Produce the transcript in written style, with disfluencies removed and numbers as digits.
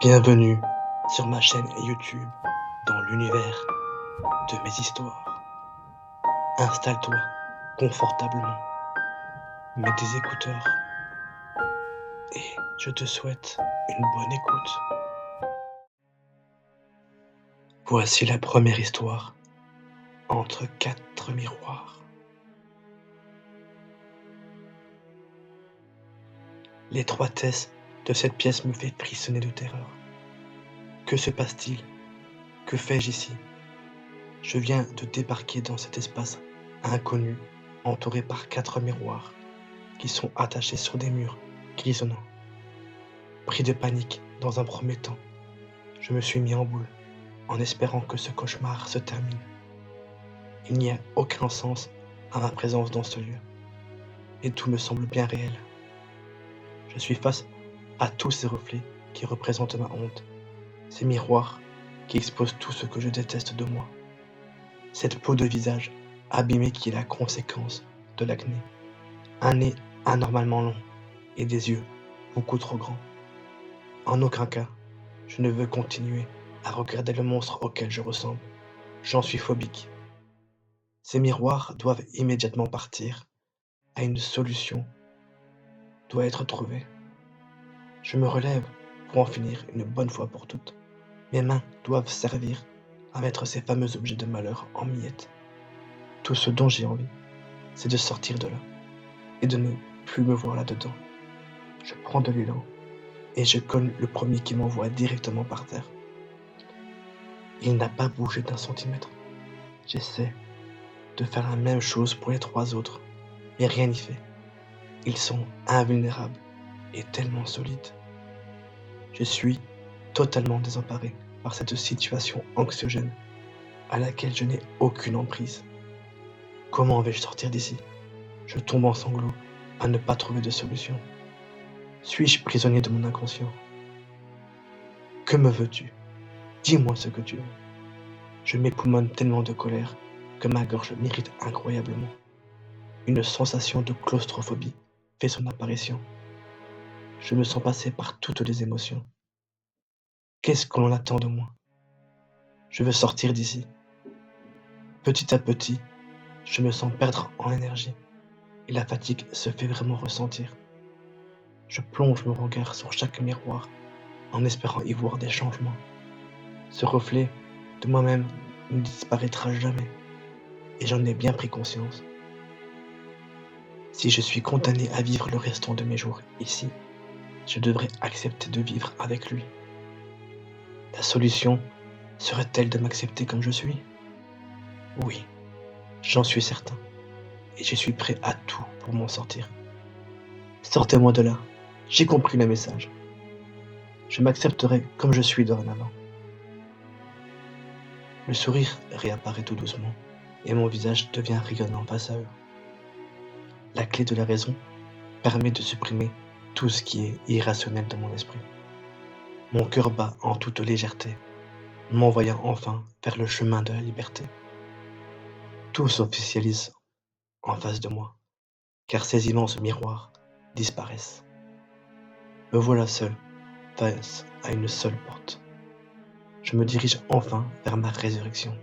Bienvenue sur ma chaîne YouTube dans l'univers de mes histoires. Installe-toi confortablement, mets tes écouteurs et je te souhaite une bonne écoute. Voici la première histoire, entre 4 miroirs. L'étroitesse de cette pièce me fait frissonner de terreur. Que se passe-t-il? Que fais-je ici? Je viens de débarquer dans cet espace inconnu, entouré par 4 miroirs qui sont attachés sur des murs grisonnants. Pris de panique dans un premier temps, je me suis mis en boule en espérant que ce cauchemar se termine. Il n'y a aucun sens à ma présence dans ce lieu et tout me semble bien réel. Je suis face à tous ces reflets qui représentent ma honte, ces miroirs qui exposent tout ce que je déteste de moi. Cette peau de visage abîmée qui est la conséquence de l'acné, un nez anormalement long et des yeux beaucoup trop grands. En aucun cas, je ne veux continuer à regarder le monstre auquel je ressemble. J'en suis phobique. Ces miroirs doivent immédiatement partir. Une solution doit être trouvée. Je me relève pour en finir une bonne fois pour toutes. Mes mains doivent servir à mettre ces fameux objets de malheur en miettes. Tout ce dont j'ai envie, c'est de sortir de là et de ne plus me voir là-dedans. Je prends de l'élan et je colle le premier qui m'envoie directement par terre. Il n'a pas bougé d'un centimètre. J'essaie de faire la même chose pour les 3 autres, mais rien n'y fait. Ils sont invulnérables et tellement solides. Je suis totalement désemparé par cette situation anxiogène à laquelle je n'ai aucune emprise. Comment vais-je sortir d'ici? Je tombe en sanglots à ne pas trouver de solution. Suis-je prisonnier de mon inconscient? Que me veux-tu? Dis-moi ce que tu veux. Je m'époumonne tellement de colère que ma gorge m'irrite incroyablement. Une sensation de claustrophobie fait son apparition. Je me sens passer par toutes les émotions. Qu'est-ce que l'on attend de moi? Je veux sortir d'ici. Petit à petit, je me sens perdre en énergie et la fatigue se fait vraiment ressentir. Je plonge mon regard sur chaque miroir en espérant y voir des changements. Ce reflet de moi-même ne disparaîtra jamais et j'en ai bien pris conscience. Si je suis condamné à vivre le restant de mes jours ici, je devrais accepter de vivre avec lui. La solution serait-elle de m'accepter comme je suis? Oui, j'en suis certain, et je suis prêt à tout pour m'en sortir. Sortez-moi de là, j'ai compris le message. Je m'accepterai comme je suis dorénavant. Le sourire réapparaît tout doucement, et mon visage devient rayonnant face à eux. La clé de la raison permet de supprimer tout ce qui est irrationnel dans mon esprit. Mon cœur bat en toute légèreté, m'envoyant enfin vers le chemin de la liberté. Tout s'officialise en face de moi, car ces immenses miroirs disparaissent. Me voilà seul, face à une seule porte. Je me dirige enfin vers ma résurrection.